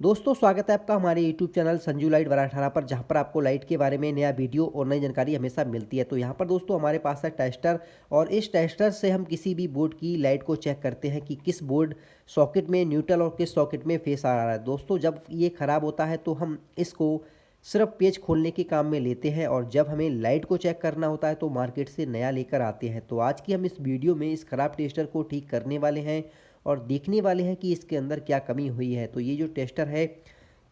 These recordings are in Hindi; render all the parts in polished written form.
दोस्तों स्वागत है आपका हमारे YouTube चैनल संजू लाइट 1218 पर, जहां पर आपको लाइट के बारे में नया वीडियो और नई जानकारी हमेशा मिलती है। तो यहां पर दोस्तों हमारे पास है टेस्टर, और इस टेस्टर से हम किसी भी बोर्ड की लाइट को चेक करते हैं कि किस बोर्ड सॉकेट में न्यूट्रल और किस सॉकेट में फेस आ रहा है। दोस्तों जब ये ख़राब होता है तो हम इसको सिर्फ पेज खोलने के काम में लेते हैं, और जब हमें लाइट को चेक करना होता है तो मार्केट से नया लेकर आते हैं। तो आज की हम इस वीडियो में इस ख़राब टेस्टर को ठीक करने वाले हैं और देखने वाले हैं कि इसके अंदर क्या कमी हुई है। तो ये जो टेस्टर है,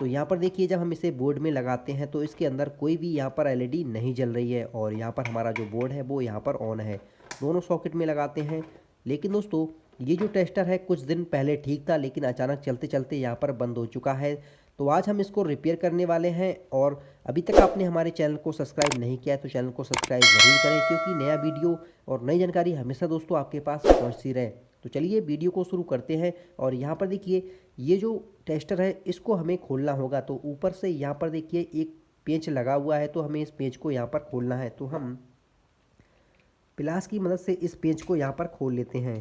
तो यहाँ पर देखिए जब हम इसे बोर्ड में लगाते हैं तो इसके अंदर कोई भी यहाँ पर एलईडी नहीं जल रही है, और यहाँ पर हमारा जो बोर्ड है वो यहाँ पर ऑन है। दोनों सॉकेट में लगाते हैं। लेकिन दोस्तों ये जो टेस्टर है कुछ दिन पहले ठीक था, लेकिन अचानक चलते चलते यहाँ पर बंद हो चुका है। तो आज हम इसको रिपेयर करने वाले हैं, और अभी तक आपने हमारे चैनल को सब्सक्राइब नहीं किया है तो चैनल को सब्सक्राइब ज़रूर करें, क्योंकि नया वीडियो और नई जानकारी हमेशा दोस्तों आपके पास पहुँचती रहे। तो चलिए वीडियो को शुरू करते हैं। और यहाँ पर देखिए ये जो टेस्टर है इसको हमें खोलना होगा। तो ऊपर से यहाँ पर देखिए एक पेंच लगा हुआ है, तो हमें इस पेंच को यहाँ पर खोलना है। तो हम प्लास की मदद से इस पेंच को यहाँ पर खोल लेते हैं।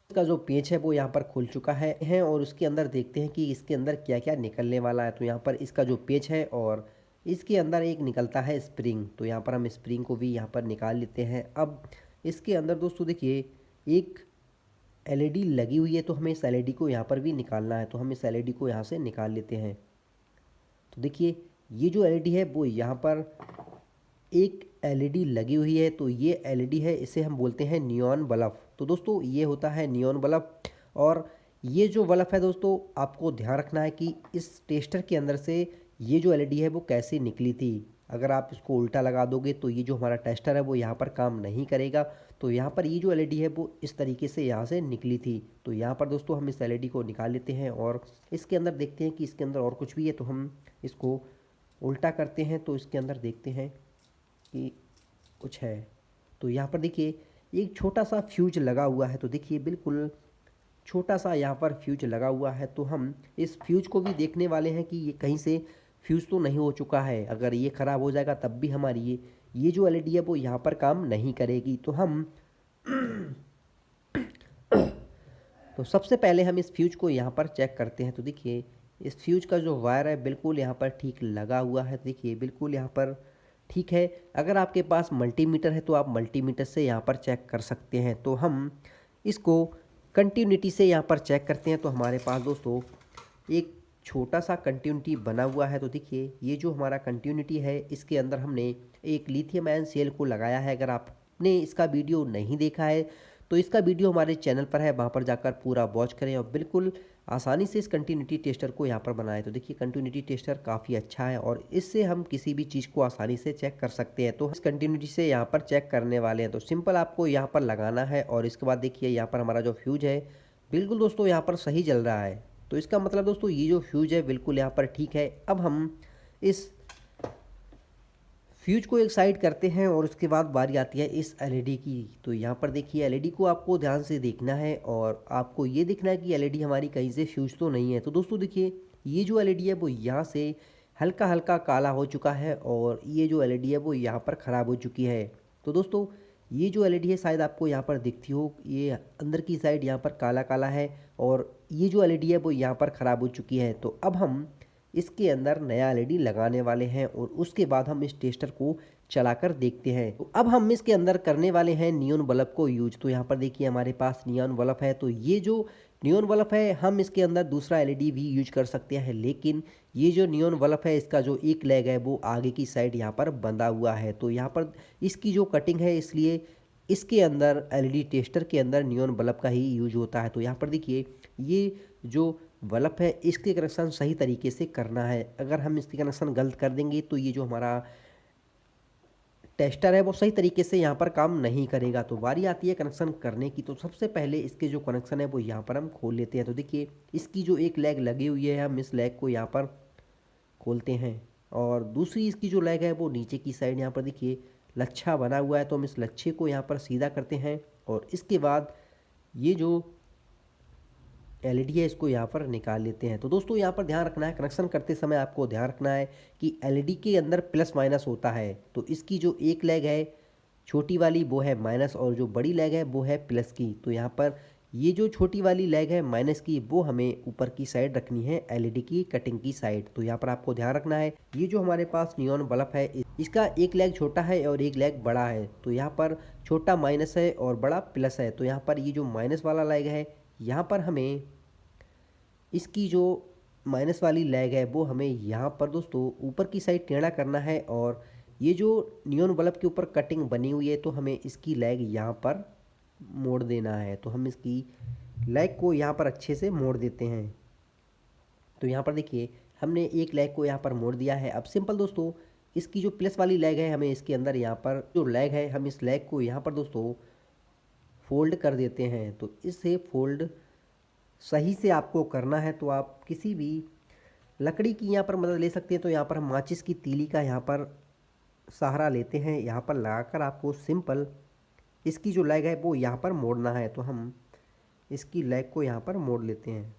इसका जो पेंच है वो यहाँ पर खुल चुका है और उसके अंदर देखते हैं कि इसके अंदर क्या क्या निकलने वाला है। तो यहाँ पर इसका जो पेंच है और इसके अंदर एक निकलता है स्प्रिंग। तो यहाँ पर हम स्प्रिंग को भी यहाँ पर निकाल लेते हैं। अब इसके अंदर दोस्तों देखिए एक एलईडी लगी हुई है, तो हमें इस एलईडी को यहाँ पर भी निकालना है। तो हम इस एलईडी को यहाँ से निकाल लेते हैं। तो देखिए ये जो एलईडी है वो यहाँ पर एक एलईडी लगी हुई है। तो ये एलईडी है, इसे हम बोलते हैं नियॉन बल्ब। तो दोस्तों ये होता है नियॉन बल्ब। और ये जो बल्ब है दोस्तों, आपको ध्यान रखना है कि इस टेस्टर के अंदर से ये जो एलईडी है वो कैसे निकली थी। अगर आप इसको उल्टा लगा दोगे तो ये जो हमारा टेस्टर है वो यहाँ पर काम नहीं करेगा। तो यहाँ पर ये जो एलईडी है वो इस तरीके से यहाँ से निकली थी। तो यहाँ पर दोस्तों हम इस एलईडी को निकाल लेते हैं और इसके अंदर देखते हैं कि इसके अंदर और कुछ भी है। तो हम इसको उल्टा करते हैं तो इसके अंदर देखते हैं कि कुछ है। तो यहाँ पर देखिए एक छोटा सा फ्यूज लगा हुआ है। तो देखिए बिल्कुल छोटा सा यहाँ पर फ्यूज लगा हुआ है। तो हम इस फ्यूज को भी देखने वाले हैं कि ये कहीं से फ्यूज तो नहीं हो चुका है। अगर ये ख़राब हो जाएगा तब भी हमारी ये जो एलईडी है वो यहाँ पर काम नहीं करेगी। तो हम तो सबसे पहले हम इस फ्यूज को यहाँ पर चेक करते हैं। तो देखिए इस फ्यूज का जो वायर है बिल्कुल यहाँ पर ठीक लगा हुआ है। देखिए बिल्कुल यहाँ पर ठीक है। अगर आपके पास मल्टीमीटर है तो आप मल्टीमीटर से यहाँ पर चेक कर सकते हैं। तो हम इसको कंटिन्यूटी से यहाँ पर चेक करते हैं। तो हमारे पास दोस्तों एक छोटा सा कंटिन्यूटी बना हुआ है। तो देखिए ये जो हमारा कंटिन्यूटी है इसके अंदर हमने एक लिथियम आयन सेल को लगाया है। अगर आपने इसका वीडियो नहीं देखा है तो इसका वीडियो हमारे चैनल पर है, वहाँ पर जाकर पूरा वॉच करें और बिल्कुल आसानी से इस कंटिन्यूटी टेस्टर को यहाँ पर बनाएं। तो देखिए कंटिन्यूटी टेस्टर काफ़ी अच्छा है और इससे हम किसी भी चीज़ को आसानी से चेक कर सकते हैं। तो इस कंटिन्यूटी से यहाँ पर चेक करने वाले हैं। तो सिंपल आपको यहाँ पर लगाना है और इसके बाद देखिए यहाँ पर हमारा जो फ्यूज है बिल्कुल दोस्तों यहाँ पर सही जल रहा है। तो इसका मतलब दोस्तों ये जो फ्यूज है बिल्कुल यहाँ पर ठीक है। अब हम इस फ्यूज को एक साइड करते हैं और उसके बाद बारी आती है इस एलईडी की। तो यहाँ पर देखिए एलईडी को आपको ध्यान से देखना है और आपको ये देखना है कि एलईडी हमारी कहीं से फ्यूज तो नहीं है। तो दोस्तों देखिए ये जो एलईडी है वो यहाँ से हल्का हल्का काला हो चुका है और ये जो एलईडी है वो यहाँ पर ख़राब हो चुकी है। तो दोस्तों ये जो एलईडी है शायद आपको यहाँ पर दिखती हो, ये अंदर की साइड यहाँ पर काला काला है और ये जो एलईडी है वो यहाँ पर ख़राब हो चुकी है। तो अब हम इसके अंदर नया एलईडी लगाने वाले हैं और उसके बाद हम इस टेस्टर को चलाकर देखते हैं। तो अब हम इसके अंदर करने वाले हैं नियॉन बल्ब को यूज। तो यहाँ पर देखिए हमारे पास नियॉन बल्ब है। तो ये जो नियॉन बल्ब है हम इसके अंदर दूसरा एलईडी भी यूज कर सकते हैं, लेकिन ये जो नियॉन बल्ब है इसका जो एक लेग है वो आगे की साइड यहाँ पर बंधा हुआ है। तो यहाँ पर इसकी जो कटिंग है इसलिए इसके अंदर एलईडी टेस्टर के अंदर नियॉन बल्ब का ही यूज होता है। तो यहाँ पर देखिए ये जो बल्ब है इसके कनेक्शन सही तरीके से करना है। अगर हम इसके कनेक्शन गलत कर देंगे तो ये जो हमारा टेस्टर है वो सही तरीके से यहाँ पर काम नहीं करेगा। तो बारी आती है कनेक्शन करने की। तो सबसे पहले इसके जो कनेक्शन है वो यहाँ पर हम खोल लेते हैं। तो देखिए इसकी जो एक लेग लगी हुई है हम इस लेग को यहाँ पर खोलते हैं और दूसरी इसकी जो लेग है वो नीचे की साइड यहाँ पर देखिए लच्छा बना हुआ है। तो हम इस लच्छे को यहाँ पर सीधा करते हैं और इसके बाद ये जो एलईडी है इसको यहाँ पर निकाल लेते हैं। तो दोस्तों यहाँ पर ध्यान रखना है, कनेक्शन करते समय आपको ध्यान रखना है कि एलईडी के अंदर प्लस माइनस होता है। तो इसकी जो एक लेग है छोटी वाली वो है माइनस और जो बड़ी लेग है वो है प्लस की। तो यहाँ पर ये जो छोटी वाली लेग है माइनस की वो हमें ऊपर की साइड रखनी है एलईडी की कटिंग की साइड। तो यहाँ पर आपको ध्यान रखना है ये जो हमारे पास नियॉन बल्ब है इसका एक लेग छोटा है और एक लेग बड़ा है। तो यहाँ पर छोटा माइनस है और बड़ा प्लस है। तो यहाँ पर ये जो माइनस वाला लेग है यहाँ पर हमें इसकी जो माइनस वाली लेग है वो हमें यहाँ पर दोस्तों ऊपर की साइड टेढ़ा करना है और ये जो नियॉन बल्ब के ऊपर कटिंग बनी हुई है तो हमें इसकी लेग यहाँ पर मोड़ देना है। तो हम इसकी लेग को यहाँ पर अच्छे से मोड़ देते हैं। तो यहाँ पर देखिए हमने एक लेग को यहाँ पर मोड़ दिया है। अब सिंपल दोस्तों इसकी जो प्लस वाली लेग है हमें इसके अंदर यहाँ पर जो लेग है हम इस लेग को यहाँ पर दोस्तों फोल्ड कर देते हैं। तो इसे फोल्ड सही से आपको करना है तो आप किसी भी लकड़ी की यहाँ पर मदद ले सकते हैं। तो यहाँ पर हम माचिस की तीली का यहाँ पर सहारा लेते हैं, यहाँ पर लगाकर आपको सिंपल इसकी जो लेग है वो यहाँ पर मोड़ना है। तो हम इसकी लेग को यहाँ पर मोड़ लेते हैं।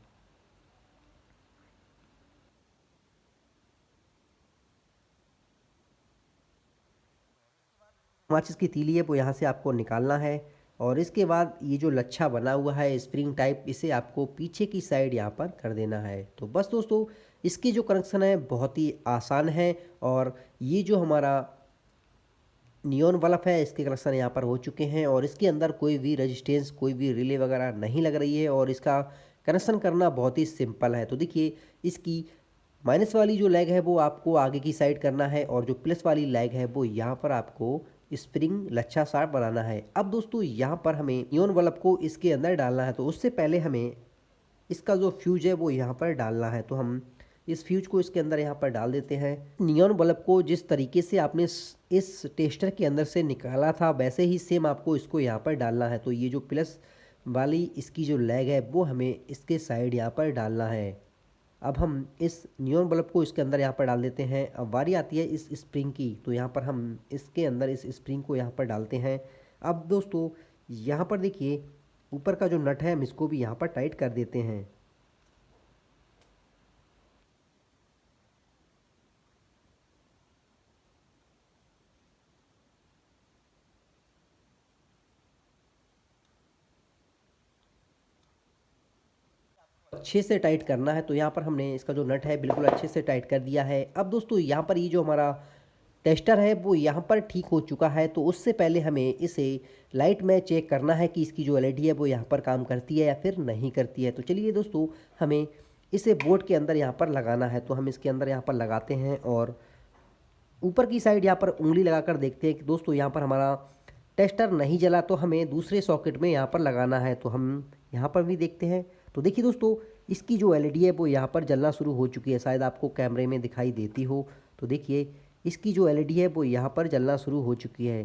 माचिस की तीली है वो यहाँ से आपको निकालना है और इसके बाद ये जो लच्छा बना हुआ है स्प्रिंग टाइप इसे आपको पीछे की साइड यहाँ पर कर देना है। तो बस दोस्तों इसकी जो कनेक्शन है बहुत ही आसान है और ये जो हमारा नियॉन बल्ब है इसके कनेक्शन यहाँ पर हो चुके हैं और इसके अंदर कोई भी रेजिस्टेंस कोई भी रिले वगैरह नहीं लग रही है और इसका कनेक्शन करना बहुत ही सिंपल है। तो देखिए इसकी माइनस वाली जो लेग है वो आपको आगे की साइड करना है और जो प्लस वाली लेग है वो यहाँ पर आपको स्प्रिंग लच्छा सा बनाना है। अब दोस्तों यहाँ पर हमें नियॉन बल्ब को इसके अंदर डालना है। तो उससे पहले हमें इसका जो फ्यूज है वो यहाँ पर डालना है। तो हम इस फ्यूज को इसके अंदर यहाँ पर डाल देते हैं। नियॉन बल्ब को जिस तरीके से आपने इस टेस्टर के अंदर से निकाला था वैसे ही सेम आपको इसको यहाँ पर डालना है। तो ये जो प्लस वाली इसकी जो लेग है वो हमें इसके साइड यहाँ पर डालना है। अब हम इस नियॉन बल्ब को इसके अंदर यहाँ पर डाल देते हैं। अब बारी आती है इस स्प्रिंग की। तो यहाँ पर हम इसके अंदर इस स्प्रिंग को यहाँ पर डालते हैं। अब दोस्तों यहाँ पर देखिए ऊपर का जो नट है हम इसको भी यहाँ पर टाइट कर देते हैं। अच्छे से टाइट करना है। तो यहाँ पर हमने इसका जो नट है बिल्कुल अच्छे से टाइट कर दिया है। अब दोस्तों यहाँ पर ये जो हमारा टेस्टर है वो यहाँ पर ठीक हो चुका है। तो उससे पहले हमें इसे लाइट में चेक करना है कि इसकी जो एलईडी है वो यहाँ पर काम करती है या फिर नहीं करती है। तो चलिए दोस्तों हमें इसे बोर्ड के अंदर यहाँ पर लगाना है। तो हम इसके अंदर यहाँ पर लगाते हैं और ऊपर की साइड यहाँ पर उंगली लगाकर देखते हैं कि दोस्तों यहाँ पर हमारा टेस्टर नहीं जला। तो हमें दूसरे सॉकेट में यहाँ पर लगाना है। तो हम यहाँ पर भी देखते हैं। तो देखिए दोस्तों इसकी जो एलईडी है वो यहाँ पर जलना शुरू हो चुकी है, शायद आपको कैमरे में दिखाई देती हो। तो देखिए इसकी जो एलईडी है वो यहाँ पर जलना शुरू हो चुकी है।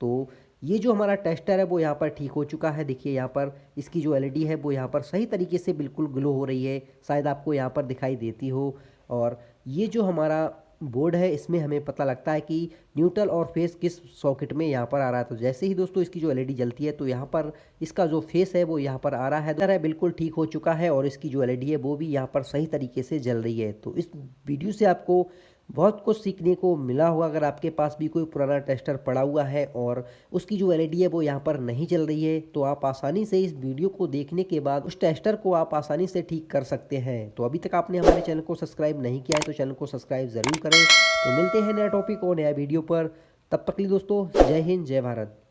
तो ये जो हमारा टेस्टर है वो यहाँ पर ठीक हो चुका है। देखिए यहाँ पर इसकी जो एलईडी है वो यहाँ पर सही तरीके से बिल्कुल ग्लो हो रही है, शायद आपको यहाँ पर दिखाई देती हो। और ये जो हमारा बोर्ड है इसमें हमें पता लगता है कि न्यूट्रल और फेस किस सॉकेट में यहाँ पर आ रहा है। तो जैसे ही दोस्तों इसकी जो एलईडी जलती है तो यहाँ पर इसका जो फेस है वो यहाँ पर आ रहा है, बिल्कुल ठीक हो चुका है और इसकी जो एलईडी है वो भी यहाँ पर सही तरीके से जल रही है। तो इस वीडियो से आपको बहुत कुछ सीखने को मिला होगा। अगर आपके पास भी कोई पुराना टेस्टर पड़ा हुआ है और उसकी जो एलईडी है वो यहाँ पर नहीं चल रही है तो आप आसानी से इस वीडियो को देखने के बाद उस टेस्टर को आप आसानी से ठीक कर सकते हैं। तो अभी तक आपने हमारे चैनल को सब्सक्राइब नहीं किया है तो चैनल को सब्सक्राइब ज़रूर करें। तो मिलते हैं नया टॉपिक और नया वीडियो पर, तब तक के लिए दोस्तों जय हिंद जय भारत।